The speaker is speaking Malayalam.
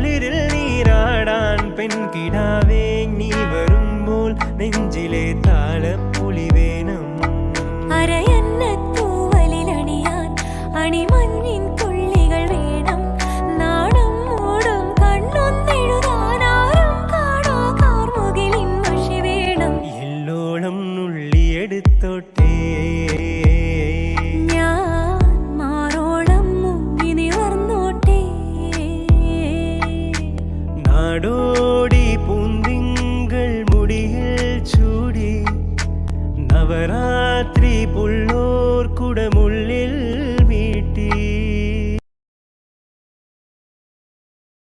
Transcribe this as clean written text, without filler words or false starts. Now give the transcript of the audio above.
കുളിരിൽ നീരാടാൻ പെൺകിടാവേ നീ വരുമ്പോൾ നെഞ്ചിലെ താളപ്പുളി വേണം. അരയന്നത്തൂവലിലണിയാൻ അണിമഞ്ഞിൻ തുള്ളികൾ വേണം. നാണം മൂടും കണ്ണൊന്നെഴുതാൻ ആരും കാണാ കാർമുകിലിൻ മഷി വേണം. എല്ലോളം നുള്ളിയെടുത്തോട്ടെ ഞാൻ മാറോളം മുങ്ങി നിവർന്നോട്ടെ. നാടോ